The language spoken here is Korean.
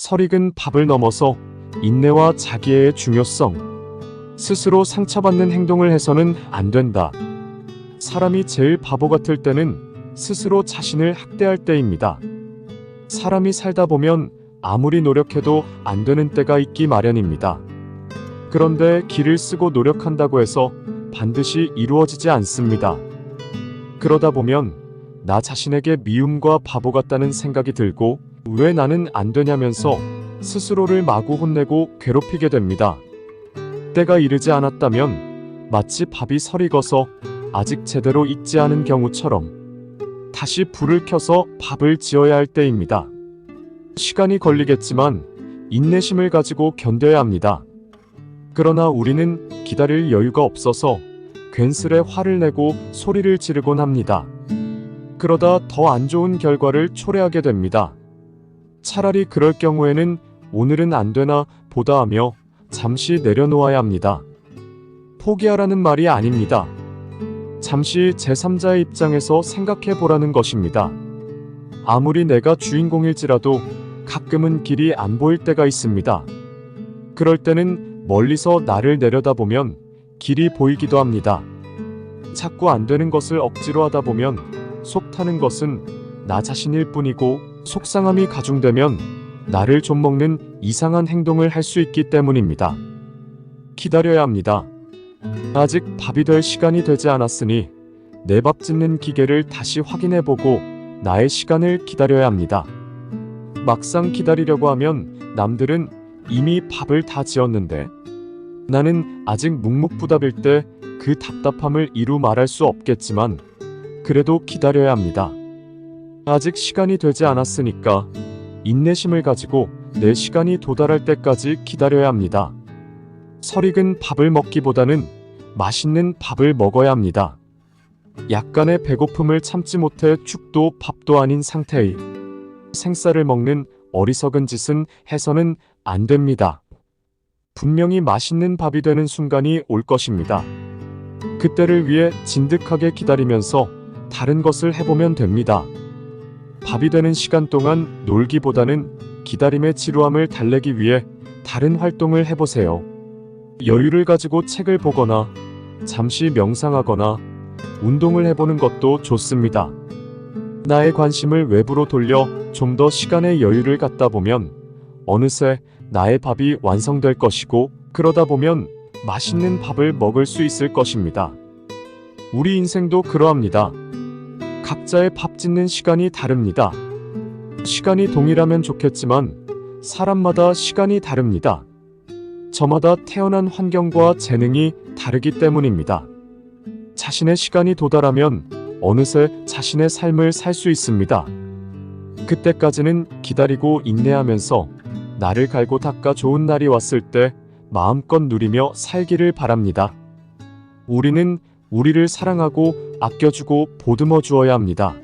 설익은 밥을 넘어서 인내와 자기애의 중요성, 스스로 상처받는 행동을 해서는 안 된다. 사람이 제일 바보 같을 때는 스스로 자신을 학대할 때입니다. 사람이 살다 보면 아무리 노력해도 안 되는 때가 있기 마련입니다. 그런데 기를 쓰고 노력한다고 해서 반드시 이루어지지 않습니다. 그러다 보면 나 자신에게 미움과 바보 같다는 생각이 들고 왜 나는 안 되냐면서 스스로를 마구 혼내고 괴롭히게 됩니다. 때가 이르지 않았다면 마치 밥이 설익어서 아직 제대로 익지 않은 경우처럼 다시 불을 켜서 밥을 지어야 할 때입니다. 시간이 걸리겠지만 인내심을 가지고 견뎌야 합니다. 그러나 우리는 기다릴 여유가 없어서 괜스레 화를 내고 소리를 지르곤 합니다. 그러다 더 안 좋은 결과를 초래하게 됩니다. 차라리 그럴 경우에는 오늘은 안 되나 보다 하며 잠시 내려놓아야 합니다. 포기하라는 말이 아닙니다. 잠시 제3자의 입장에서 생각해 보라는 것입니다. 아무리 내가 주인공일지라도 가끔은 길이 안 보일 때가 있습니다. 그럴 때는 멀리서 나를 내려다보면 길이 보이기도 합니다. 자꾸 안 되는 것을 억지로 하다 보면 속 타는 것은 나 자신일 뿐이고 속상함이 가중되면 나를 좀먹는 이상한 행동을 할 수 있기 때문입니다. 기다려야 합니다. 아직 밥이 될 시간이 되지 않았으니 내 밥 짓는 기계를 다시 확인해보고 나의 시간을 기다려야 합니다. 막상 기다리려고 하면 남들은 이미 밥을 다 지었는데 나는 아직 묵묵부답일 때 그 답답함을 이루 말할 수 없겠지만 그래도 기다려야 합니다. 아직 시간이 되지 않았으니까 인내심을 가지고 내 시간이 도달할 때까지 기다려야 합니다. 설익은 밥을 먹기보다는 맛있는 밥을 먹어야 합니다. 약간의 배고픔을 참지 못해 죽도 밥도 아닌 상태의 생쌀을 먹는 어리석은 짓은 해서는 안 됩니다. 분명히 맛있는 밥이 되는 순간이 올 것입니다. 그때를 위해 진득하게 기다리면서 다른 것을 해보면 됩니다. 밥이 되는 시간 동안 놀기보다는 기다림의 지루함을 달래기 위해 다른 활동을 해보세요. 여유를 가지고 책을 보거나 잠시 명상하거나 운동을 해보는 것도 좋습니다. 나의 관심을 외부로 돌려 좀 더 시간의 여유를 갖다 보면 어느새 나의 밥이 완성될 것이고 그러다 보면 맛있는 밥을 먹을 수 있을 것입니다. 우리 인생도 그러합니다. 각자의 밥 짓는 시간이 다릅니다. 시간이 동일하면 좋겠지만 사람마다 시간이 다릅니다. 저마다 태어난 환경과 재능이 다르기 때문입니다. 자신의 시간이 도달하면 어느새 자신의 삶을 살 수 있습니다. 그때까지는 기다리고 인내하면서 나를 갈고 닦아 좋은 날이 왔을 때 마음껏 누리며 살기를 바랍니다. 우리는 우리를 사랑하고 아껴주고 보듬어 주어야 합니다.